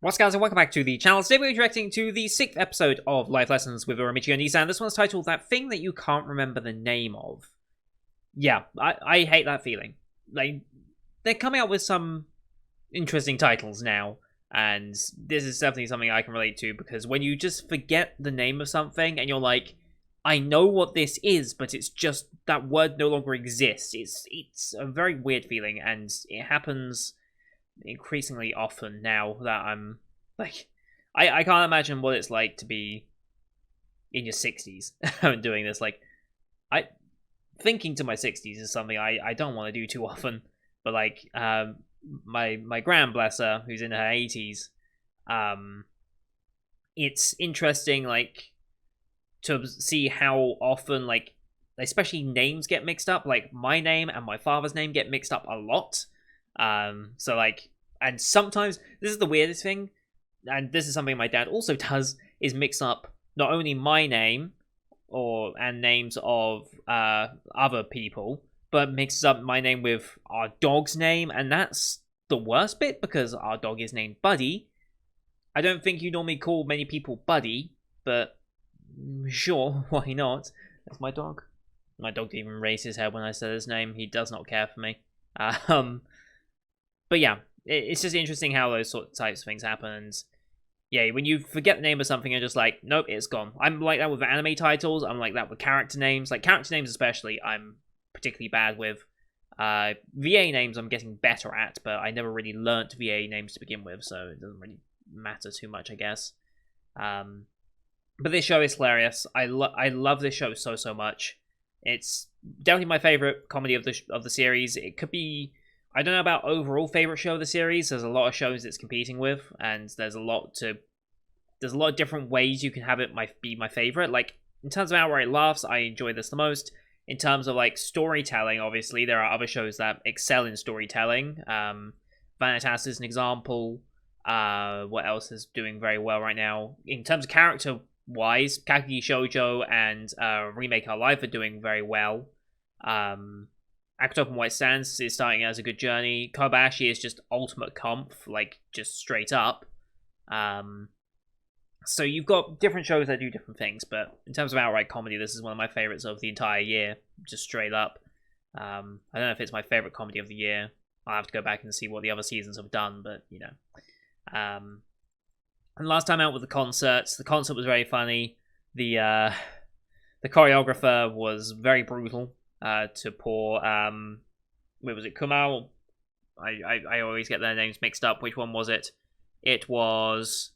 What's guys, and welcome back to the channel. Today we're reacting to the 6th episode of Life Lessons with Uramichi Oniisan. This one's titled That Thing That You Can't Remember the Name Of. Yeah, I hate that feeling. Like, they're coming up with some interesting titles now, and this is definitely something I can relate to, because when you just forget the name of something and you're like, I know what this is, but it's just that word no longer exists. It's a very weird feeling, and it happens increasingly often now that I'm like, I can't imagine what it's like to be in your 60s doing this. Like, I thinking to my 60s is something I don't want to do too often, but like my grand, bless her, who's in her 80s, it's interesting, like, to see how often, like, especially names get mixed up. Like, my name and my father's name get mixed up a lot. So like, and sometimes this is the weirdest thing, and this is something my dad also does, is mix up not only my name and names of other people, but mixes up my name with our dog's name, and that's the worst bit because our dog is named Buddy. I don't think you normally call many people Buddy, but sure, why not? That's my dog. My dog didn't even raise his head when I said his name. He does not care for me. But yeah, it's just interesting how those types of things happen. And yeah, when you forget the name of something, you're just like, nope, it's gone. I'm like that with anime titles. I'm like that with character names. Like, character names especially, I'm particularly bad with. VA names I'm getting better at, but I never really learnt VA names to begin with, so it doesn't really matter too much, I guess. But this show is hilarious. I love this show so much. It's definitely my favorite comedy of the series. It could be, I don't know about overall favorite show of the series. There's a lot of shows it's competing with, and there's a lot of different ways you can have it be my favorite. Like, in terms of outright laughs, I enjoy this the most. In terms of like storytelling, obviously there are other shows that excel in storytelling. Vanitas is an example. What else is doing very well right now in terms of character wise? Kakegi Shoujo and Remake Our Life are doing very well. Akutopen White Sands is starting as a good journey. Kobayashi is just ultimate comp, like, just straight up. So you've got different shows that do different things, but in terms of outright comedy, this is one of my favorites of the entire year, just straight up. I don't know if it's my favorite comedy of the year. I'll have to go back and see what the other seasons have done, but, you know. And last time out with the concert was very funny. The choreographer was very brutal to poor, where was it, Kumao? I always get their names mixed up. Which one was it? It was,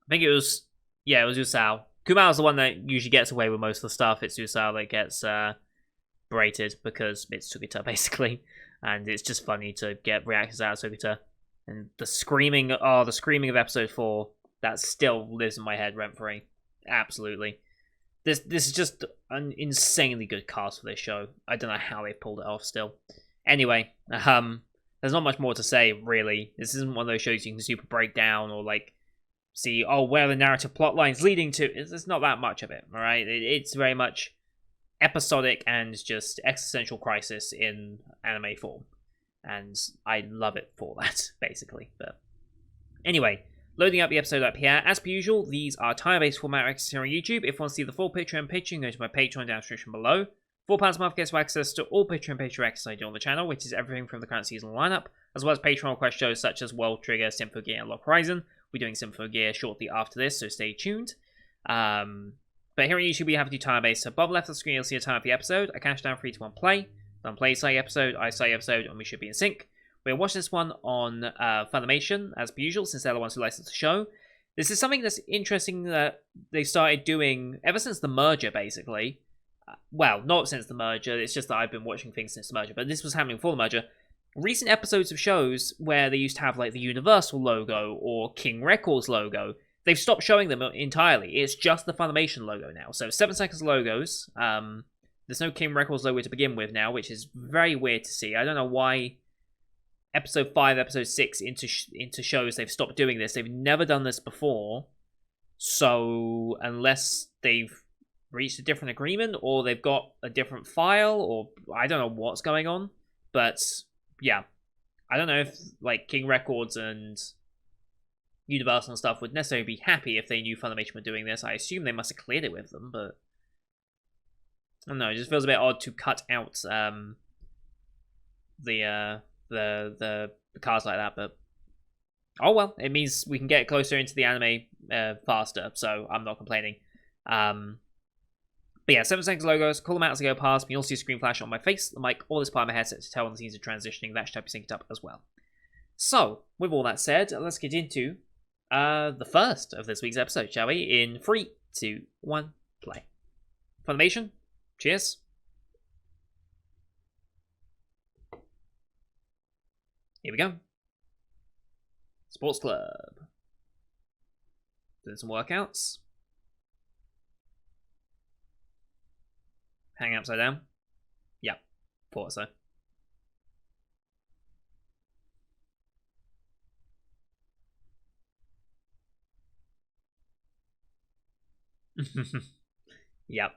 I think it was, yeah, it was Usao. Kumao's the one that usually gets away with most of the stuff. It's Usao that gets berated because it's Sugita, basically. And it's just funny to get reactions out of Sugita. And the screaming of episode 4, that still lives in my head rent-free. Absolutely. This is just an insanely good cast for this show. I don't know how they pulled it off still. Anyway, there's not much more to say, really. This isn't one of those shows you can super break down or, like, see, oh, where the narrative plot line's leading to. It's not that much of it, alright? It's very much episodic and just existential crisis in anime form. And I love it for that, basically. But anyway, loading up the episode up here. As per usual, these are time-based format access here on YouTube. If you want to see the full picture and pitching, go to my Patreon down in the description below. £4 a month gets you access to all Patreon and Patreon access I do on the channel, which is everything from the current season lineup, as well as Patreon request shows such as World Trigger, Sympho Gear, and Lock Horizon. We're doing Sympho Gear shortly after this, so stay tuned. But here on YouTube, we have to do time-based. So above left of the screen, you'll see a time of the episode, a countdown 3, 2, 1, play. Then play side episode, I side episode, and we should be in sync. We're watching this one on Funimation, as per usual, since they're the ones who license the show. This is something that's interesting that they started doing ever since the merger, basically. Well, not since the merger, it's just that I've been watching things since the merger, but this was happening before the merger. Recent episodes of shows where they used to have, like, the Universal logo or King Records logo, they've stopped showing them entirely. It's just the Funimation logo now. So 7 seconds logos. There's no King Records logo to begin with now, which is very weird to see. I don't know why episode 5, episode 6 into shows they've stopped doing this. They've never done this before. So unless they've reached a different agreement or they've got a different file, or I don't know what's going on. But yeah, I don't know if, like, King Records and Universal and stuff would necessarily be happy if they knew Funimation were doing this. I assume they must have cleared it with them, but I don't know. It just feels a bit odd to cut out the cars like that. But oh well, it means we can get closer into the anime faster, so I'm not complaining. But yeah, 7 seconds logos, call them out as they go past. You'll see a screen flash on my face, the mic, all this part of my headset to tell when the scenes are transitioning. That should help you sync it up as well. So, with all that said, let's get into the first of this week's episode, shall we? In 3, 2, 1, play. Funimation, cheers. Here we go. Sports Club. Doing some workouts. Hang upside down. Yep, thought so. Yep.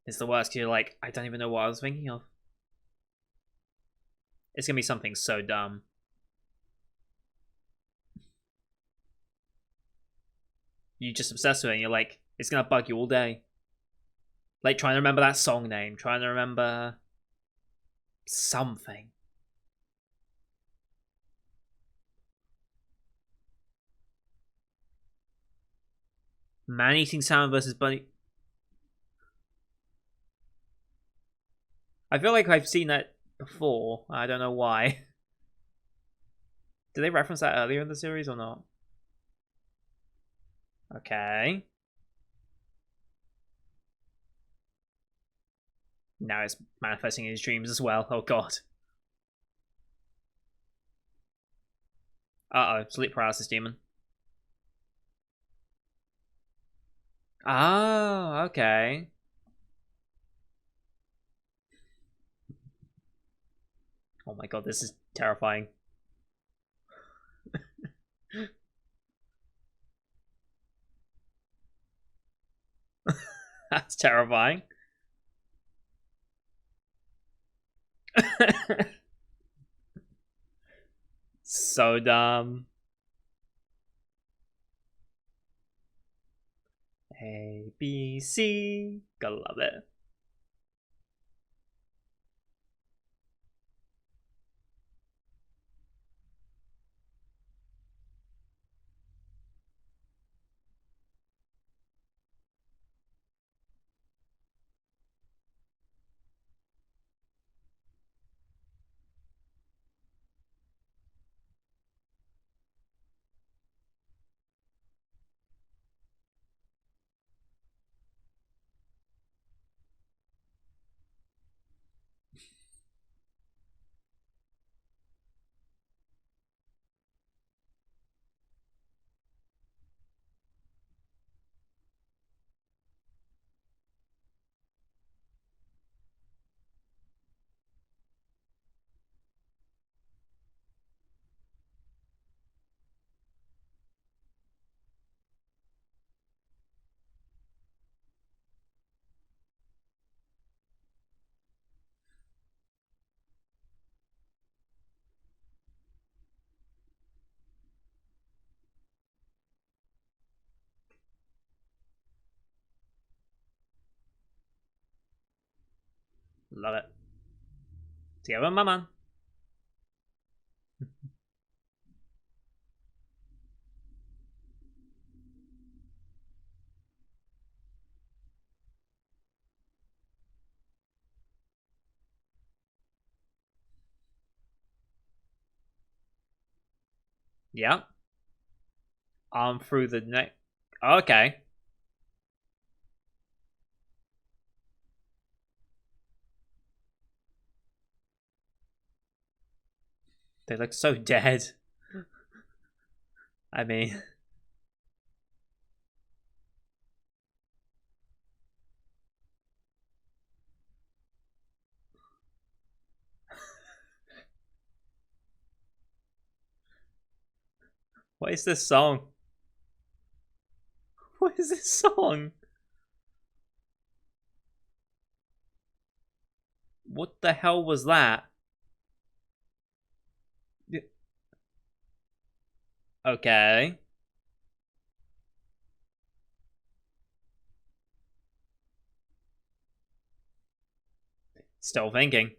It's the worst because you're like, I don't even know what I was thinking of. It's gonna be something so dumb. You just obsessed with it and you're like, it's gonna bug you all day. Like trying to remember that song name, trying to remember something. Man-eating salmon versus bunny. I feel like I've seen that before. I don't know why. Did they reference that earlier in the series or not? Okay. Now it's manifesting in his dreams as well. Oh god. Uh-oh, sleep paralysis demon. Oh, okay. Oh my god, this is terrifying. That's terrifying. So dumb. A, B, C. Gotta love it. Love it. Together, my man. Yeah. Arm through the neck. Okay. They look so dead. I mean... What is this song? What is this song? What the hell was that? Okay. Still thinking.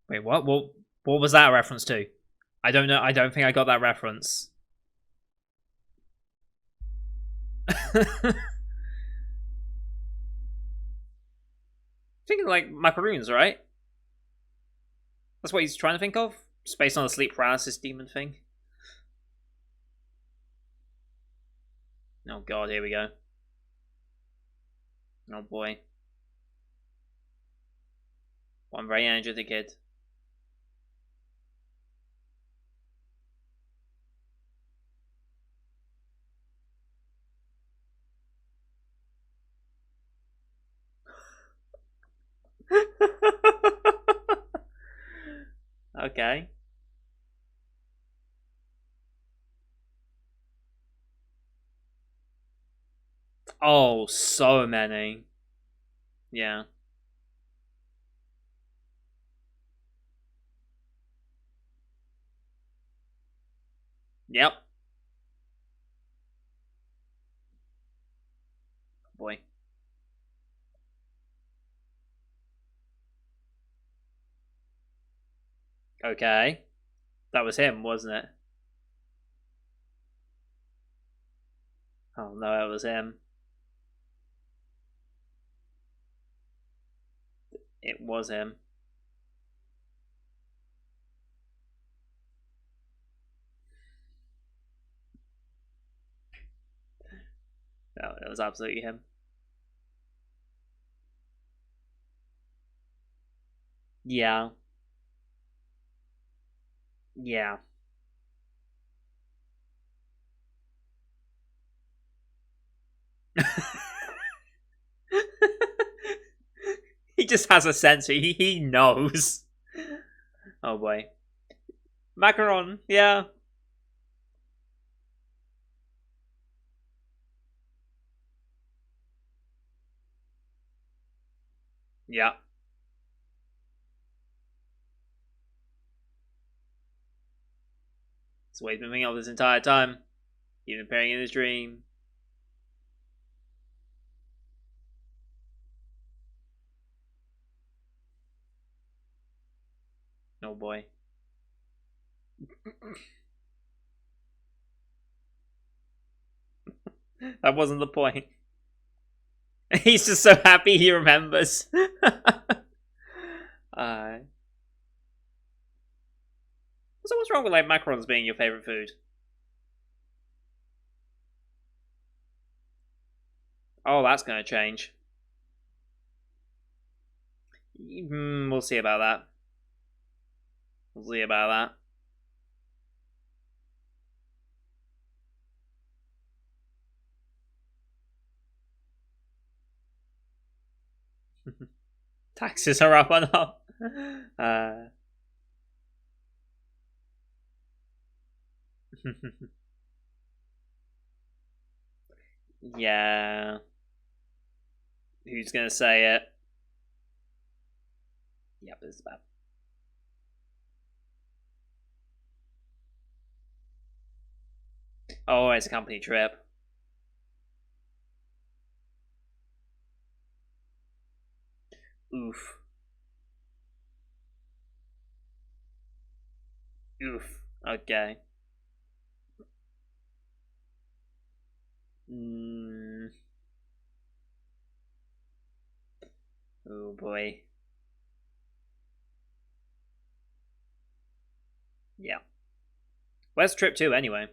Wait, what? What was that a reference to? I don't know. I don't think I got that reference. Thinking like macaroons, right? That's what he's trying to think of. Just based on the sleep paralysis demon thing. Oh god, here we go. Oh boy. One very energetic kid. Okay. Oh, so many. Yeah. Yep. Boy. Okay. That was him, wasn't it? Oh no, it was him. It was him. No, it was absolutely him. Yeah. Yeah. He just has a sense. He knows. Oh boy. Macaron. Yeah. Yeah. That's what he's been thinking of this entire time. Even appearing in his dream. Oh boy. That wasn't the point. He's just so happy he remembers. uh, so what's wrong with like macarons being your favorite food? Oh, that's gonna change. We'll see about that. We'll see about that. Taxes are up and up. Uh, yeah. Who's gonna say it? Yep, it's bad. Oh, it's a company trip. Oof. Oof. Okay. Mm. Oh boy. Yeah. Where's trip two anyway?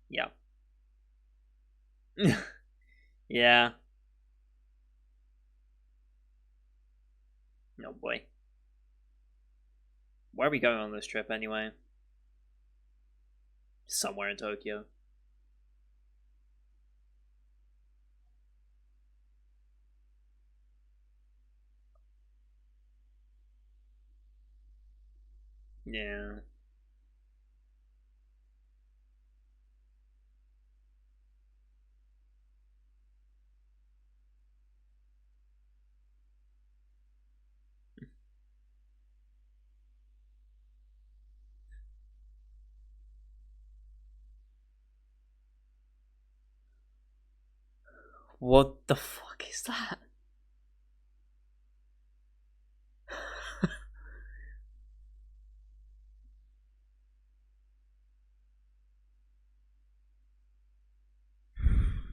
Yeah. Yeah. Oh boy. Where are we going on this trip anyway? Somewhere in Tokyo. Yeah. What the fuck is that?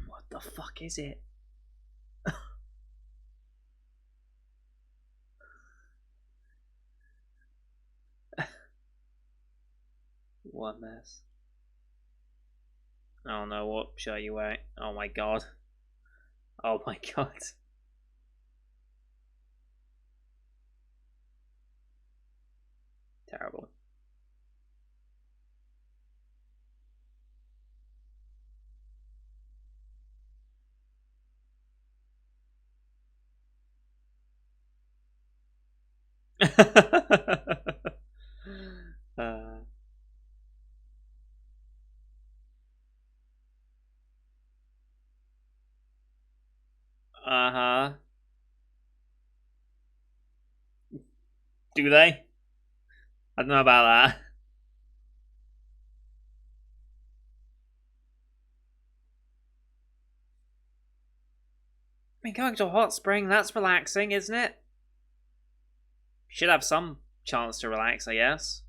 What the fuck is it? What mess? Oh no, what shirt are you wearing? Oh my god. Oh my god. Terrible. uh huh. Do they? I don't know about that. I mean, going to a hot spring, that's relaxing, isn't it? Should have some chance to relax, I guess.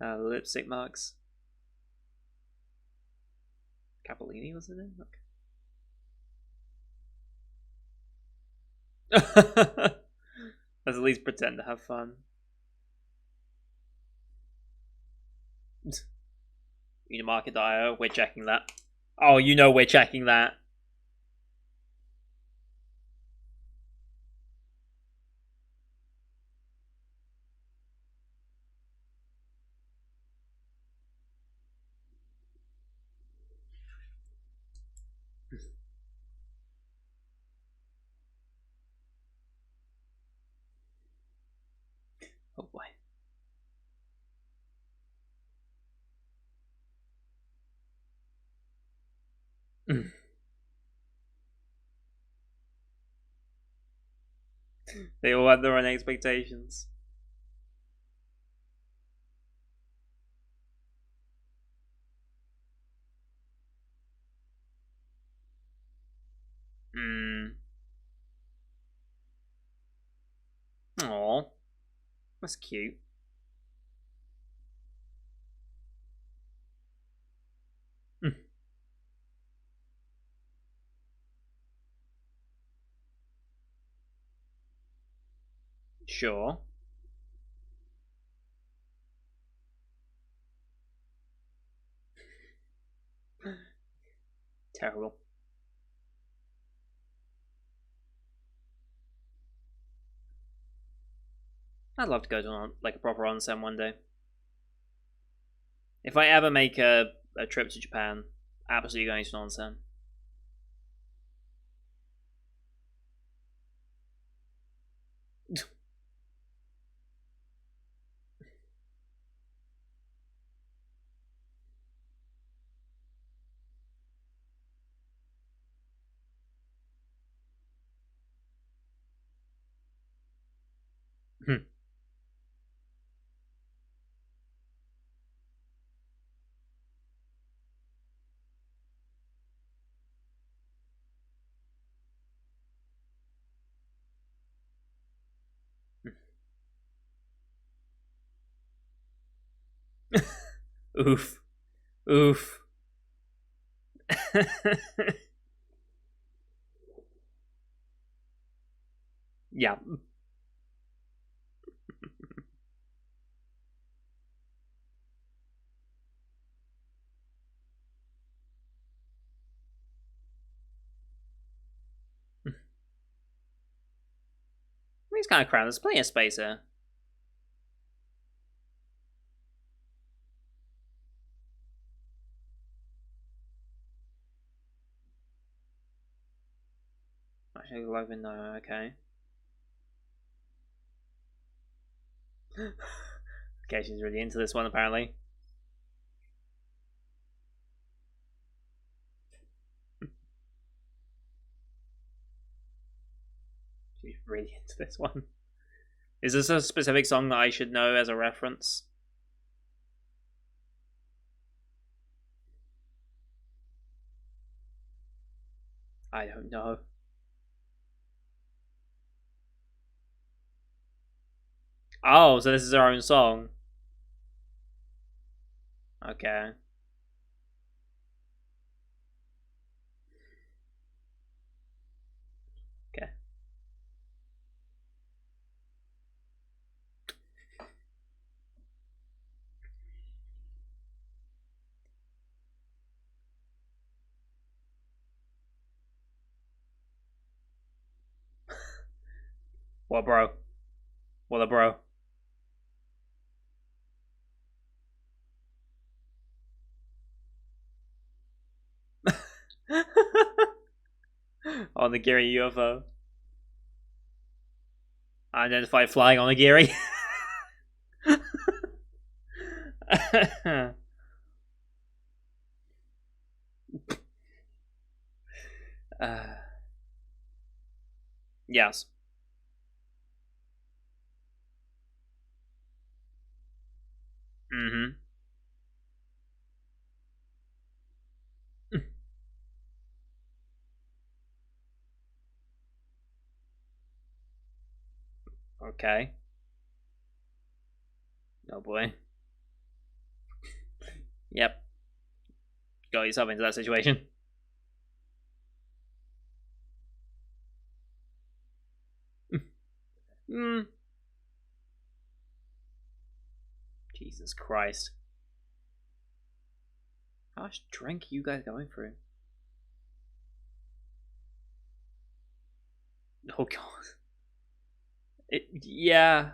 Lipstick marks. Capellini was it? Okay. Let's at least pretend to have fun. Unimarket.io, we're checking that. Oh, you know we're checking that. Oh boy. They all had their own expectations. Hmm. Aw. That's cute. Sure. Terrible. I'd love to go to like a proper onsen one day. If I ever make a trip to Japan, absolutely going to an onsen. Oof. Oof. Yeah. He's kind of crowded. There's plenty of space here. Actually, Logan, no, okay. Okay, she's really into this one, apparently. She's really into this one. Is this a specific song that I should know as a reference? I don't know. Oh, so this is our own song. Okay. Okay. What, bro? What a bro. On the Giri UFO. Identified flying on a Giri. uh, yes. Mm-hmm. Okay. Oh boy. Yep. Got yourself into that situation. Mm. Jesus Christ. How much drink are you guys going through? Oh god. Yeah.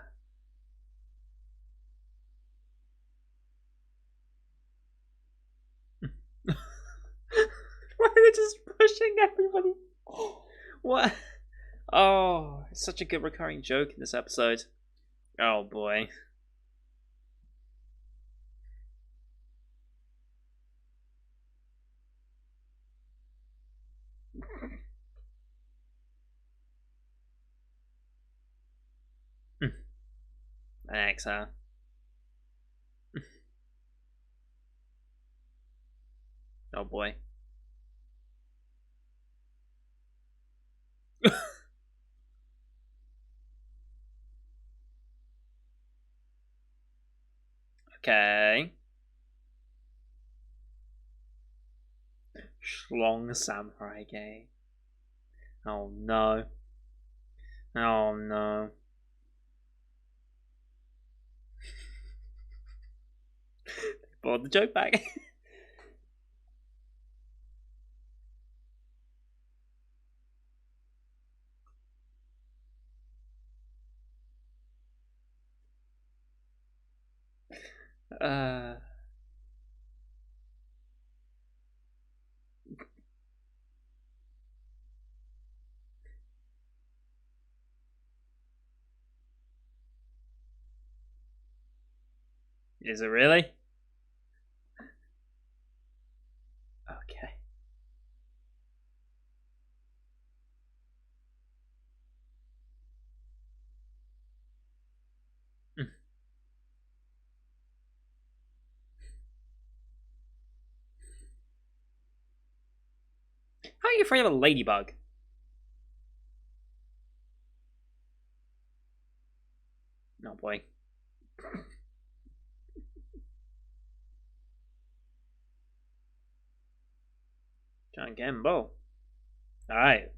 Why are they just pushing everybody? What? Oh, it's such a good recurring joke in this episode. Oh boy. Thanks, huh? Oh boy. Okay. Schlong Samurai Gay. Oh no. Oh no. Brought the joke back. uh, is it really? Okay. How are you afraid of a ladybug? Oh boy. John Gambo. Alright.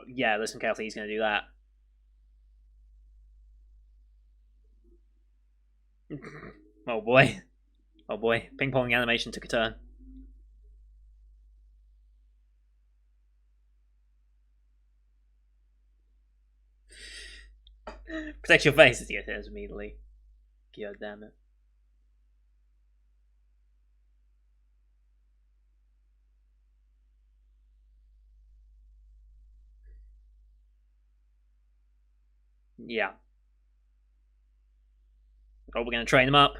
Yeah, listen carefully, he's gonna do that. Oh boy. Oh boy. Ping pong animation took a turn. Protect your face as he attends immediately. God damn it. Yeah. Oh, we're gonna train him up.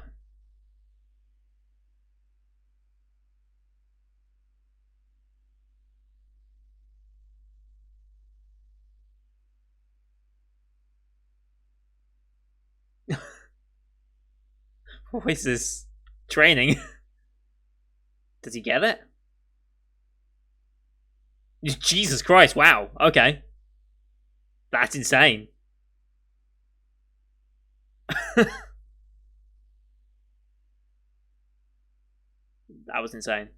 What is this training? Does he get it? Jesus Christ! Wow. Okay, that's insane. That was insane.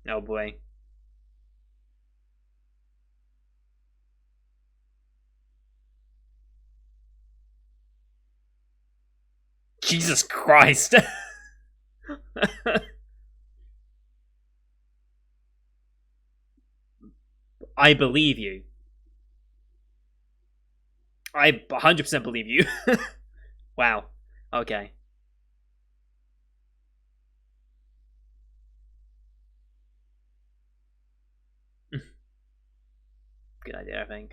Oh boy. Jesus Christ. I believe you. I 100% believe you. Wow. Okay. Good idea, I think.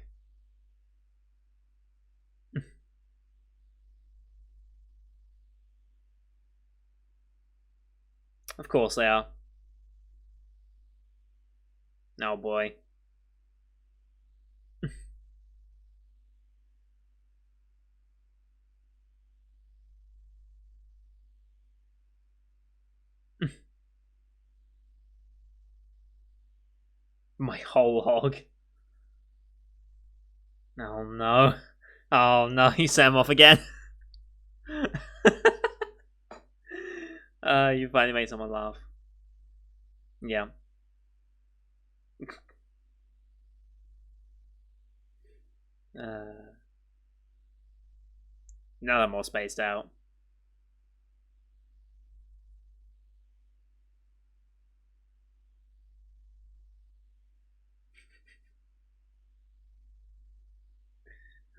Of course they are. Oh boy. My whole hog. Oh no. Oh no, he set him off again. You finally made someone laugh. Yeah. Uh, now they're more spaced out.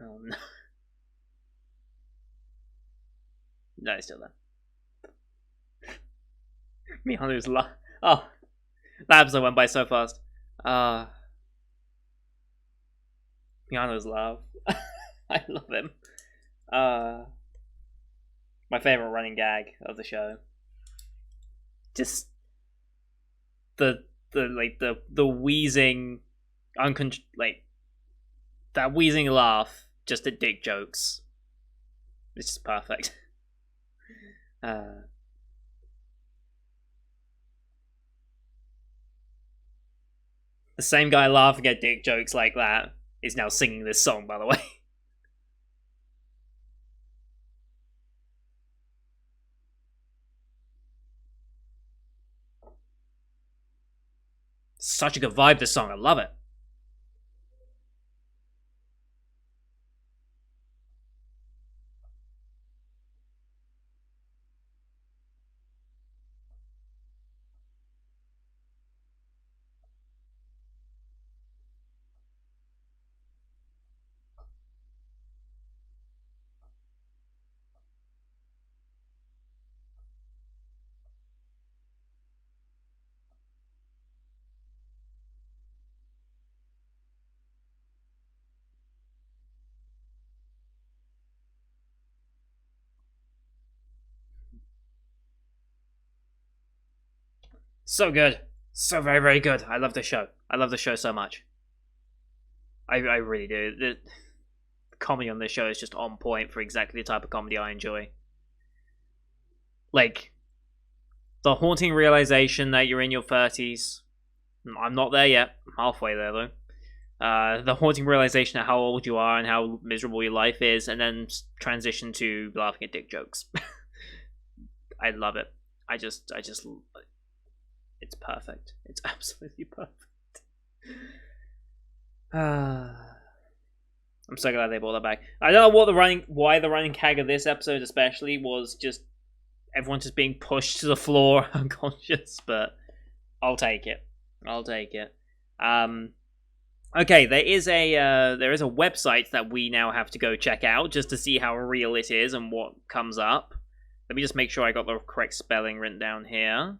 Oh no. No, it's still there. Mihanu's laugh. Oh, that episode went by so fast. Mihanu's laugh. I love him. My favorite running gag of the show. Just the wheezing, like that wheezing laugh just at dick jokes. It's just perfect. The same guy laughing at dick jokes like that is now singing this song, by the way. Such a good vibe, this song. I love it. So good. So very, very good. I love the show. I love the show so much. I really do. The comedy on this show is just on point for exactly the type of comedy I enjoy. Like, the haunting realization that you're in your 30s. I'm not there yet. I'm halfway there, though. The haunting realization of how old you are and how miserable your life is, and then transition to laughing at dick jokes. I love it. I just, it's perfect. It's absolutely perfect. I'm so glad they brought that back. I don't know why the running gag of this episode especially was just everyone just being pushed to the floor unconscious, but I'll take it. I'll take it. Okay, there is a website that we now have to go check out just to see how real it is and what comes up. Let me just make sure I got the correct spelling written down here.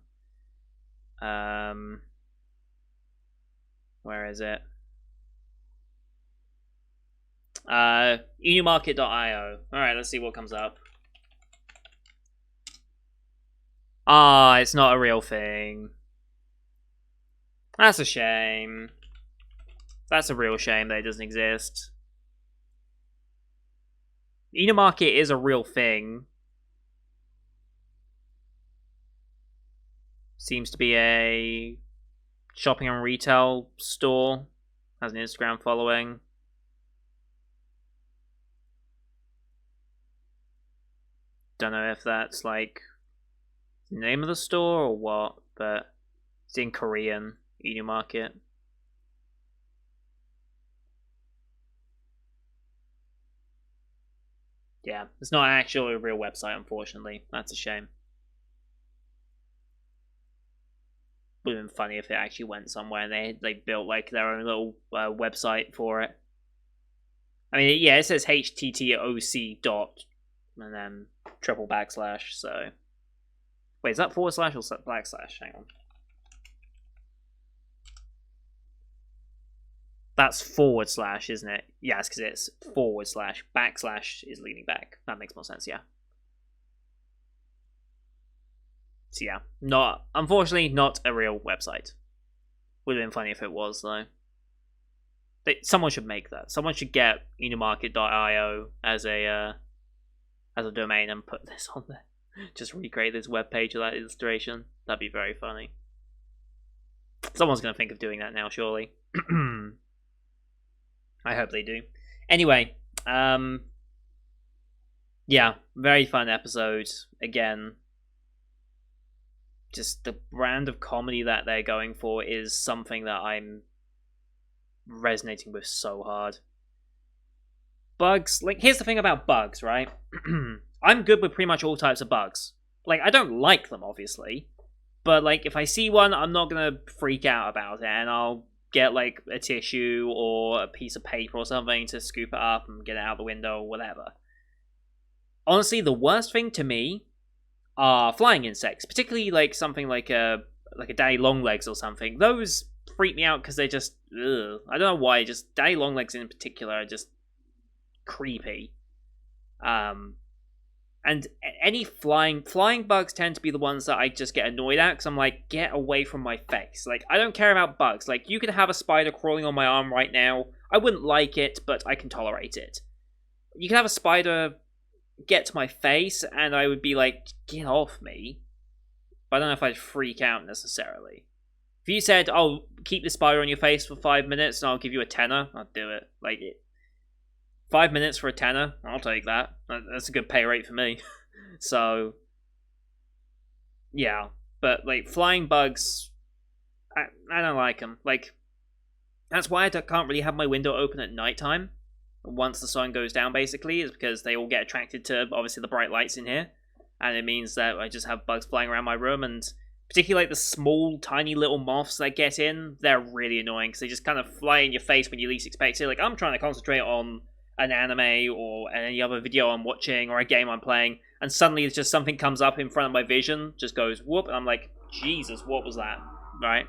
Where is it? Inumarket.io. Alright, let's see what comes up. Ah, it's not a real thing. That's a shame. That's a real shame that it doesn't exist. Inumarket is a real thing. Seems to be a shopping and retail store. Has an Instagram following. Don't know if that's like the name of the store or what, but it's in Korean. Inumarket. Yeah, it's not actually a real website, unfortunately. That's a shame. Would have been funny if it actually went somewhere and they built like their own little website for it. I mean, yeah, it says httOC dot and then triple backslash. So, wait, is that forward slash or backslash? Hang on. That's forward slash, isn't it? Yes, because it's forward slash. Backslash is leaning back. That makes more sense, yeah. So yeah, unfortunately not a real website. Would have been funny if it was though. Someone should make that. Someone should get Inumarket.io as a domain and put this on there. Just recreate this web page of that illustration. That'd be very funny. Someone's gonna think of doing that now, surely. I hope they do. Anyway, yeah, very fun episode. Again, just the brand of comedy that they're going for is something that I'm resonating with so hard. Bugs, like, here's the thing about bugs, right? I'm good with pretty much all types of bugs. Like, I don't like them, obviously, but, like, if I see one, I'm not gonna freak out about it, and I'll get, like, a tissue or a piece of paper or something to scoop it up and get it out the window or whatever. Honestly, the worst thing to me are flying insects, particularly, like, something like a daddy longlegs or something. Those freak me out because they just, ugh. I don't know why, just daddy longlegs in particular are just creepy. And any flying bugs tend to be the ones that I just get annoyed at because I'm like, get away from my face. Like, I don't care about bugs. Like, you could have a spider crawling on my arm right now. I wouldn't like it, but I can tolerate it. You can have a spider get to my face, and I would be like, get off me. But I don't know if I'd freak out necessarily. If you said, oh, keep the spider on your face for 5 minutes and I'll give you a tenner, I'd do it. Like, 5 minutes for a tenner, I'll take that. That's a good pay rate for me. So, yeah. But, like, flying bugs, I don't like them. Like, that's why I can't really have my window open at nighttime. Once the sun goes down, basically, is because they all get attracted to, obviously, the bright lights in here. And it means that I just have bugs flying around my room, and particularly, like, the small, tiny little moths that get in, they're really annoying, because they just kind of fly in your face when you least expect it. Like, I'm trying to concentrate on an anime or any other video I'm watching or a game I'm playing, and suddenly it's just something comes up in front of my vision, just goes whoop, and I'm like, Jesus, what was that? Right?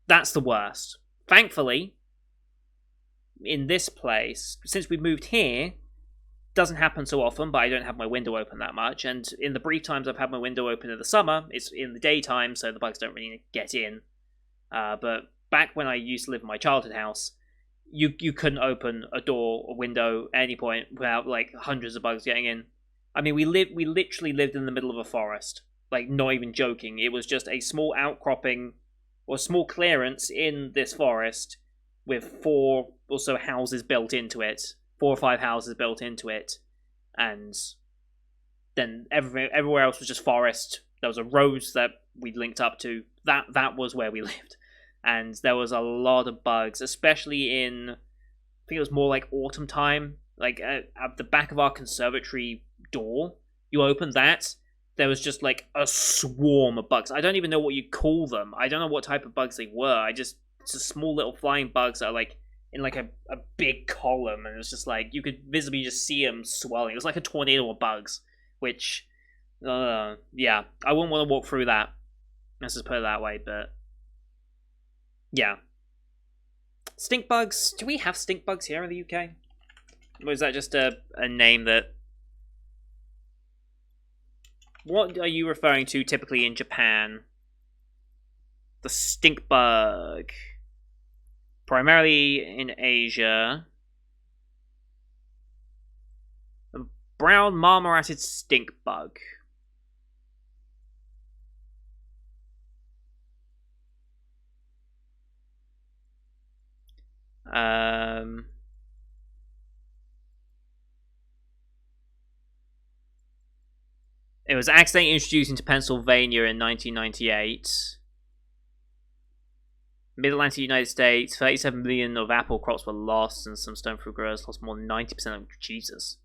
That's the worst. Thankfully, in this place, since we moved here, doesn't happen so often, but I don't have my window open that much, and in the brief times I've had my window open in the summer, it's in the daytime, so the bugs don't really get in. But back when I used to live in my childhood house, you couldn't open a door or window at any point without like hundreds of bugs getting in. I mean, we literally lived in the middle of a forest. Like, not even joking. It was just a small outcropping or small clearance in this forest with 4 or so houses built into it. 4 or 5 houses built into it, and then everywhere else was just forest. There was a road that we linked up to. That was where we lived. And there was a lot of bugs, especially in, I think it was more like autumn time. Like, at the back of our conservatory door, you opened that, there was just like a swarm of bugs. I don't even know what you call them. I don't know what type of bugs they were. It's just small little flying bugs that are like in like a big column, and it was just like, you could visibly just see them swelling. It was like a tornado of bugs, which, yeah, I wouldn't want to walk through that. Let's just put it that way, but yeah. Stink bugs. Do we have stink bugs here in the UK? Or is that just a name that... What are you referring to typically in Japan? The stink bug. Primarily in Asia. A brown marmorated stink bug. It was accidentally introduced into Pennsylvania in 1998. Mid-Atlantic United States, 37 million of apple crops were lost, and some stone fruit growers lost more than 90% of Jesus.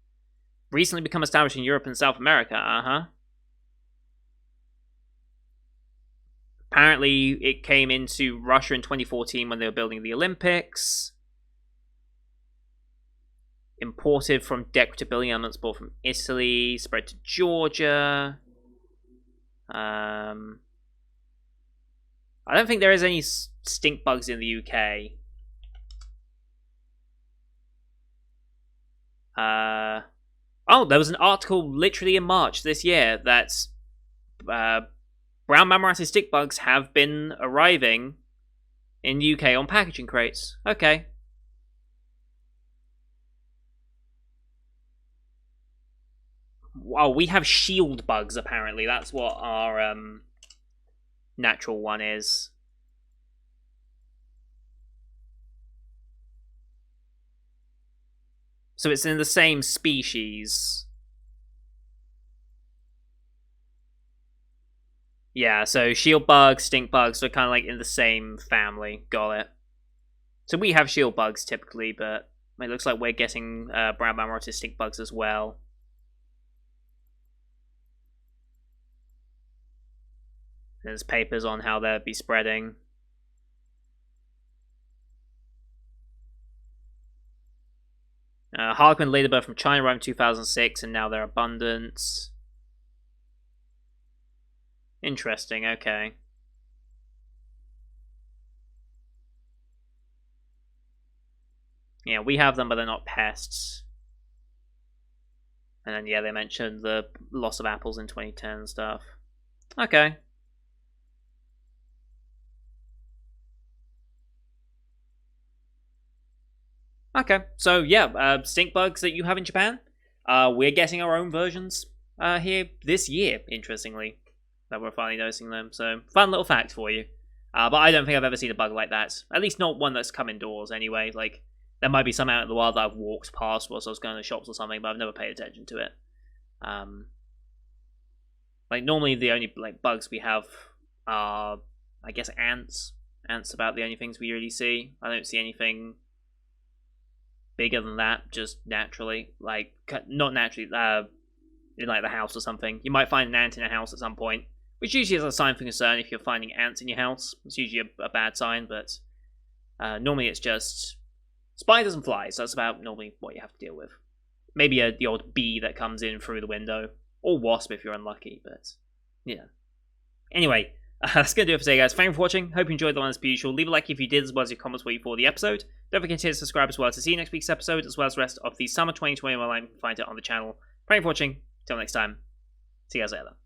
Recently become established in Europe and South America, Apparently, it came into Russia in 2014 when they were building the Olympics. Imported from decorative building elements bought from Italy, spread to Georgia. I don't think there is any stink bugs in the UK. Oh, there was an article literally in March this year that brown marmorated stink bugs have been arriving in the UK on packaging crates. Okay. Wow, we have shield bugs, apparently. That's what our natural one is. So it's in the same species. Yeah, so shield bugs, stink bugs are kind of like in the same family. Got it. So we have shield bugs typically, but it looks like we're getting brown marmorated stink bugs as well. There's papers on how they'll be spreading. Harlequin ladybird from China arrived in 2006, and now they're abundant. Interesting, okay. Yeah, we have them, but they're not pests. And then, yeah, they mentioned the loss of apples in 2010 and stuff. Okay. Okay, so yeah, stink bugs that you have in Japan. We're getting our own versions here this year, interestingly. That we're finally noticing them, so fun little fact for you. But I don't think I've ever seen a bug like that. At least not one that's come indoors anyway. Like, there might be some out in the wild that I've walked past whilst I was going to the shops or something, but I've never paid attention to it. Like, normally the only like bugs we have are, I guess, ants. Ants are about the only things we really see. I don't see anything bigger than that, just naturally. Like, not naturally, in like the house or something. You might find an ant in a house at some point, which usually is a sign for concern if you're finding ants in your house. It's usually a bad sign, but normally it's just spiders and flies. That's about normally what you have to deal with. Maybe the odd bee that comes in through the window, or wasp if you're unlucky, but yeah. Anyway, that's going to do it for today, guys. Thank you for watching. Hope you enjoyed the one as per usual. Leave a like if you did, as well as your comments what you thought of the episode. Don't forget to hit subscribe as well to see next week's episode, as well as the rest of the summer 2021 line. You can find it on the channel. Thank you for watching. Till next time. See you guys later.